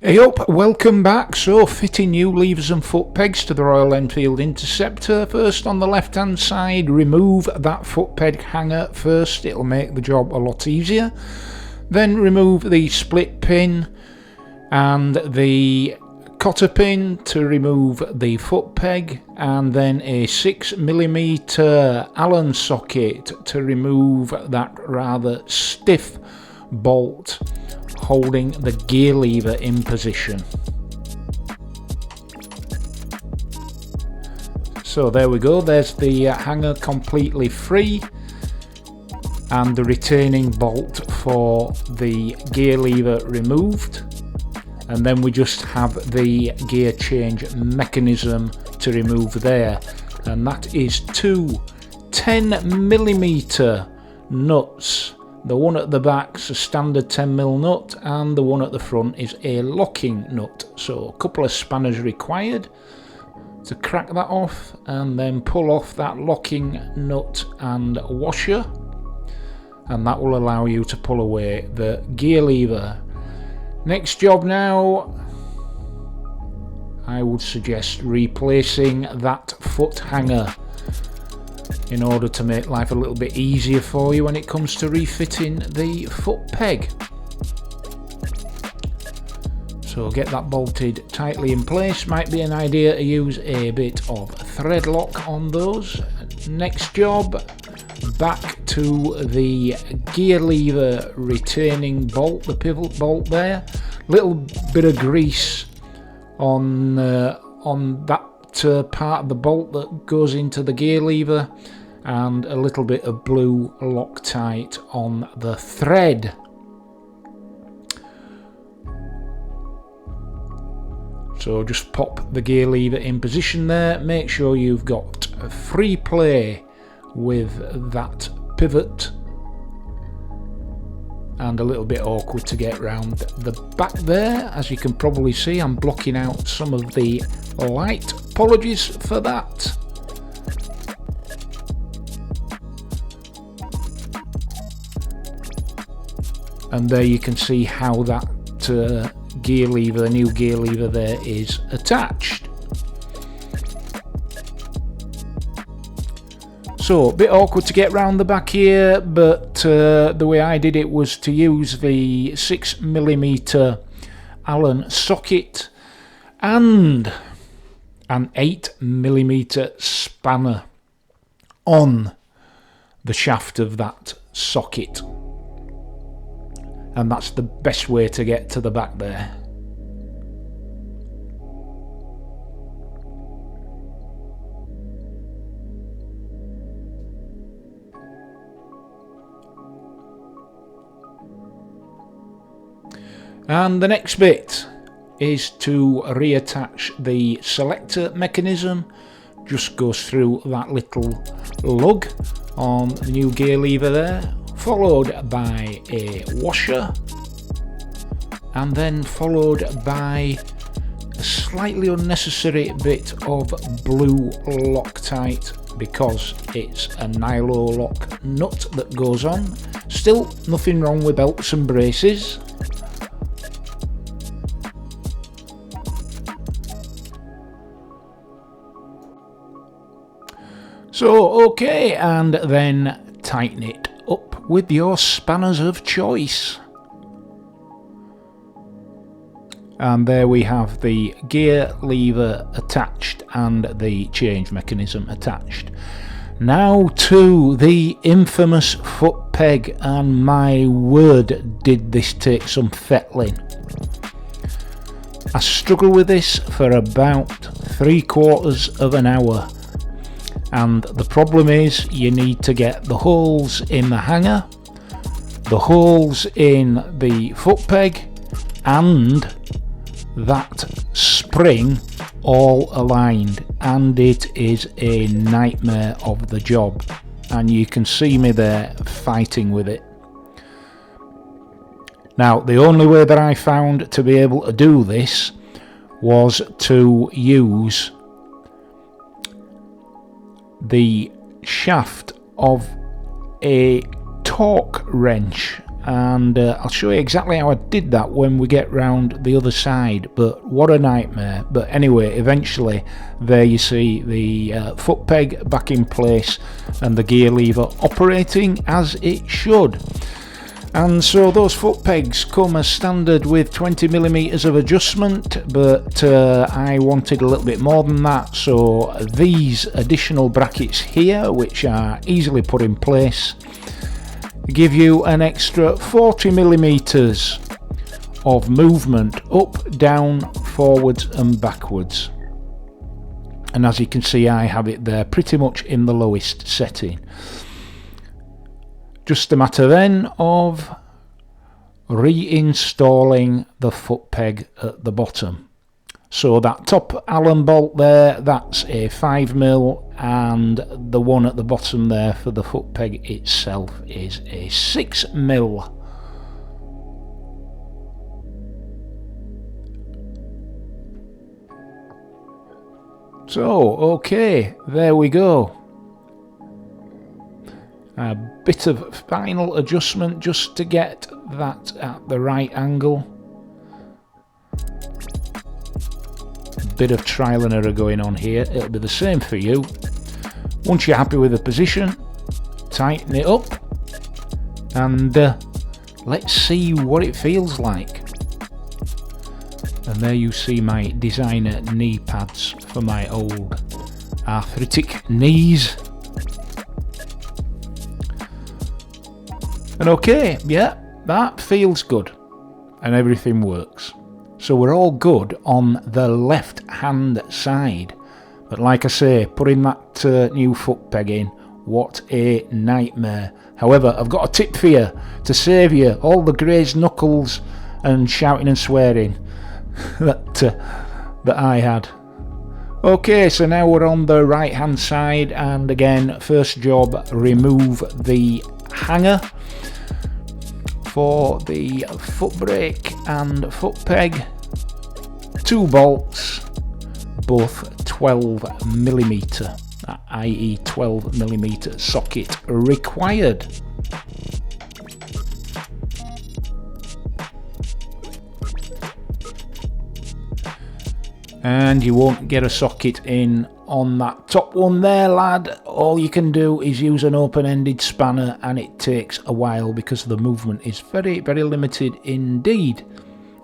Hey up, welcome back. So fitting new levers and foot pegs to the Royal Enfield Interceptor. First on the left hand side, remove that foot peg hanger first, it'll make the job a lot easier. Then remove the split pin and the cotter pin to remove the foot peg, and then a 6mm Allen socket to remove that rather stiff bolt holding the gear lever in position. So there we go, there's the hanger completely free and the retaining bolt for the gear lever removed, and then we just have the gear change mechanism to remove there, and that is two 10mm nuts. The one at the back's a standard 10mm nut and the one at the front is a locking nut. So a couple of spanners required to crack that off, and then pull off that locking nut and washer, and that will allow you to pull away the gear lever. Next job now, I would suggest replacing that foot hanger in order to make life a little bit easier for you when it comes to refitting the foot peg. So get that bolted tightly in place. Might be an idea to use a bit of thread lock on those. Next job, back to the gear lever retaining bolt, the pivot bolt there. Little bit of grease on that part of the bolt that goes into the gear lever, and a little bit of blue Loctite on the thread. So just pop the gear lever in position there. Make sure you've got a free play with that pivot, and a little bit awkward to get round the back there. As you can probably see, I'm blocking out some of the light. Apologies for that. And there you can see how that gear lever, the new gear lever there, is attached. So a bit awkward to get round the back here, but the way I did it was to use the 6mm Allen socket and an 8mm spanner on the shaft of that socket, and that's the best way to get to the back there. And the next bit is to reattach the selector mechanism. Just goes through that little lug on the new gear lever there, followed by a washer, and then followed by a slightly unnecessary bit of blue Loctite because it's a Nilo lock nut that goes on. Still nothing wrong with belts and braces. So okay, and then tighten it up with your spanners of choice. And there we have the gear lever attached and the change mechanism attached. Now to the infamous foot peg, and my word, did this take some fettling. I struggled with this for about 3/4 of an hour. And the problem is, you need to get the holes in the hanger, the holes in the foot peg, and that spring all aligned, and it is a nightmare of the job, and you can see me there fighting with it. Now, the only way that I found to be able to do this was to use the shaft of a torque wrench and I'll show you exactly how I did that when we get round the other side, but what a nightmare. But anyway, eventually there you see the foot peg back in place and the gear lever operating as it should. And so those foot pegs come as standard with 20mm of adjustment, but I wanted a little bit more than that, so these additional brackets here, which are easily put in place, give you an extra 40mm of movement up, down, forwards and backwards. And as you can see, I have it there pretty much in the lowest setting. Just a matter then of reinstalling the foot peg at the bottom. So that top Allen bolt there, that's a 5mm, and the one at the bottom there for the foot peg itself is a 6mm. So, okay, there we go. A bit of final adjustment just to get that at the right angle. Bit of trial and error going on here. It'll be the same for you. Once you're happy with the position, tighten it up and let's see what it feels like. And there you see my designer knee pads for my old arthritic knees. And okay, yeah, that feels good and everything works. So we're all good on the left hand side. But like I say, putting that new foot peg in, what a nightmare. However, I've got a tip for you to save you all the grazed knuckles and shouting and swearing that I had. Okay, so now we're on the right hand side, and again, first job, remove the hanger for the foot brake and foot peg. 2 bolts, both 12mm, i.e. 12mm socket required. And you won't get a socket in on that top one there, lad. All you can do is use an open-ended spanner, and it takes a while because the movement is very, very limited indeed.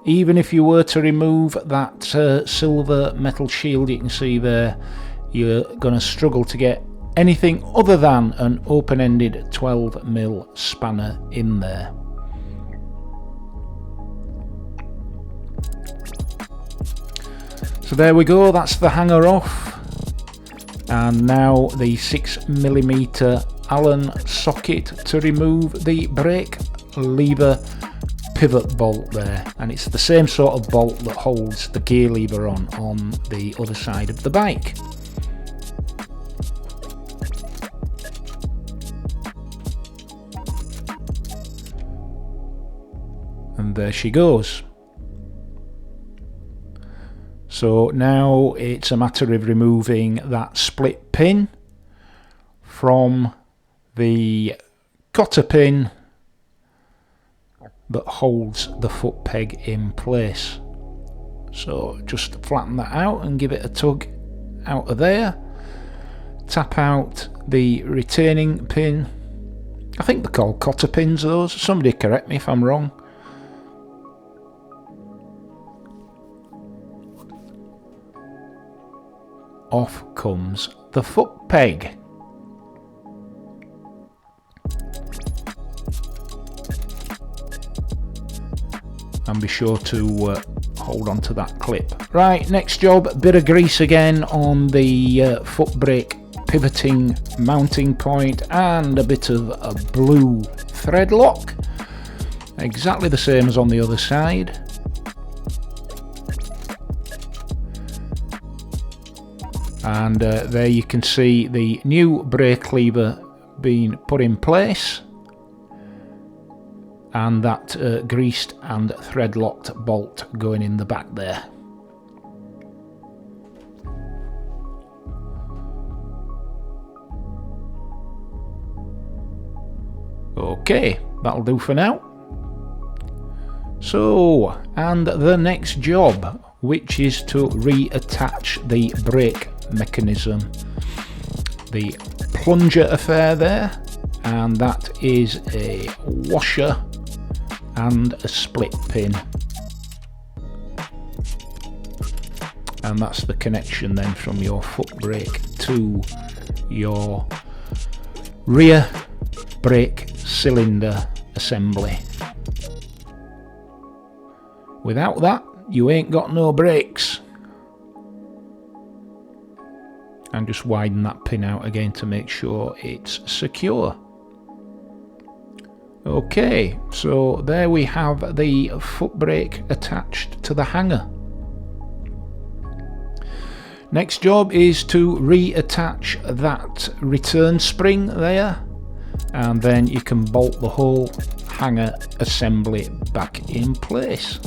Even if you were to remove that silver metal shield you can see there, you're going to struggle to get anything other than an open-ended 12mm spanner in there. So there we go, that's the hanger off. And now the 6mm Allen socket to remove the brake lever pivot bolt there. And it's the same sort of bolt that holds the gear lever on the other side of the bike. And there she goes. So now it's a matter of removing that split pin from the cotter pin that holds the foot peg in place. So just flatten that out and give it a tug out of there. Tap out the retaining pin. I think they're called cotter pins, those. Somebody correct me if I'm wrong. Off comes the foot peg. And be sure to hold on to that clip. Right, next job, bit of grease again on the foot brake pivoting mounting point, and a bit of a blue thread lock. Exactly the same as on the other side. And there you can see the new brake lever being put in place, and that greased and thread locked bolt going in the back there. Okay, that'll do for now. So, and the next job, which is to reattach the brake mechanism, the plunger affair there, and that is a washer and a split pin, and that's the connection then from your foot brake to your rear brake cylinder assembly. Without that, you ain't got no brakes. And just widen that pin out again to make sure it's secure. Okay, so there we have the foot brake attached to the hanger. Next job is to reattach that return spring there, and then you can bolt the whole hanger assembly back in place.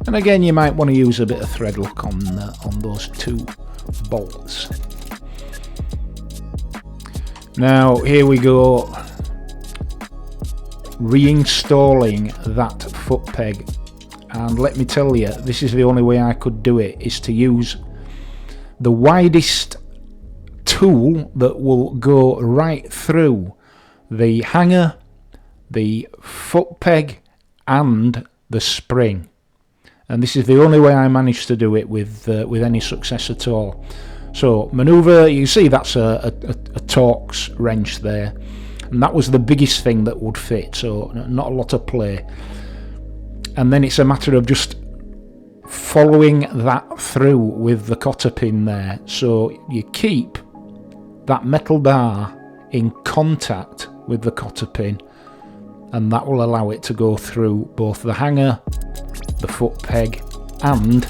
And again, you might want to use a bit of thread lock on those two bolts. Now here we go, reinstalling that foot peg, and let me tell you, this is the only way I could do it, is to use the widest tool that will go right through the hanger, the foot peg and the spring. And this is the only way I managed to do it with any success at all. So manoeuvre, you see that's a Torx wrench there, and that was the biggest thing that would fit, so not a lot of play. And then it's a matter of just following that through with the cotter pin there, so you keep that metal bar in contact with the cotter pin, and that will allow it to go through both the hanger, the foot peg and,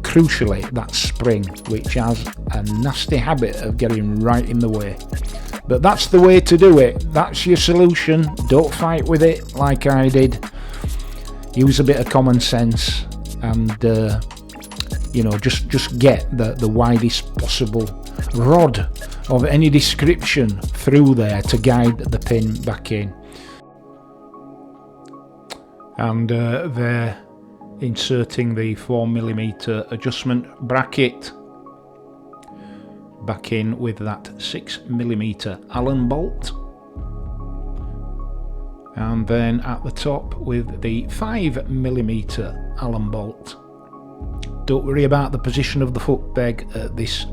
crucially, that spring, which has a nasty habit of getting right in the way. But that's the way to do it. That's your solution. Don't fight with it like I did. Use a bit of common sense and just get the widest possible rod of any description through there to guide the pin back in. And they're inserting the 4mm adjustment bracket back in with that 6mm Allen bolt, and then at the top with the 5mm Allen bolt. Don't worry about the position of the foot peg at this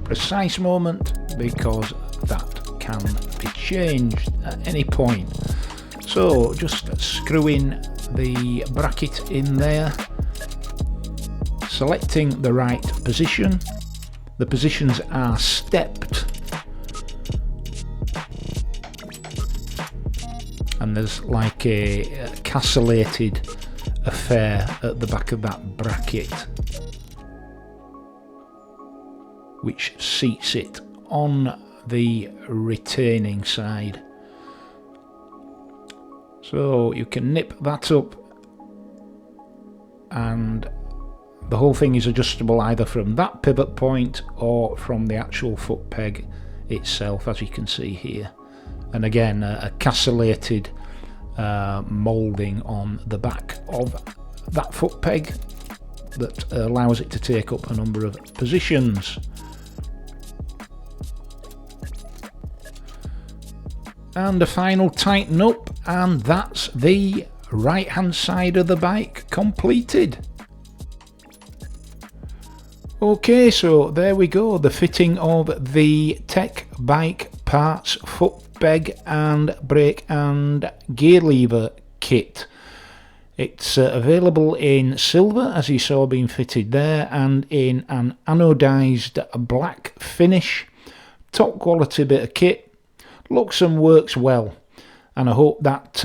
precise moment, because that can be changed at any point. So just screw in the bracket in there, selecting the right position. The positions are stepped, and there's like a castellated affair at the back of that bracket which seats it on the retaining side. So you can nip that up, and the whole thing is adjustable either from that pivot point or from the actual foot peg itself, as you can see here. And again, a castellated moulding on the back of that foot peg that allows it to take up a number of positions. And a final tighten up, and that's the right hand side of the bike completed. Okay, so there we go, the fitting of the Tech Bike Parts foot peg and brake and gear lever kit. It's available in silver, as you saw being fitted there, and in an anodised black finish. Top quality bit of kit. Looks and works well, and I hope that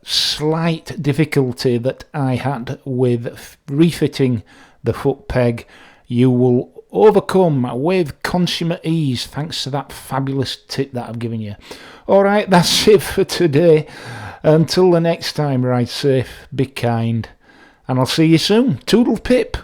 slight difficulty that I had with refitting the foot peg you will overcome with consummate ease thanks to that fabulous tip that I've given you. Alright, that's it for today. Until the next time, ride safe, be kind, and I'll see you soon. Toodle pip.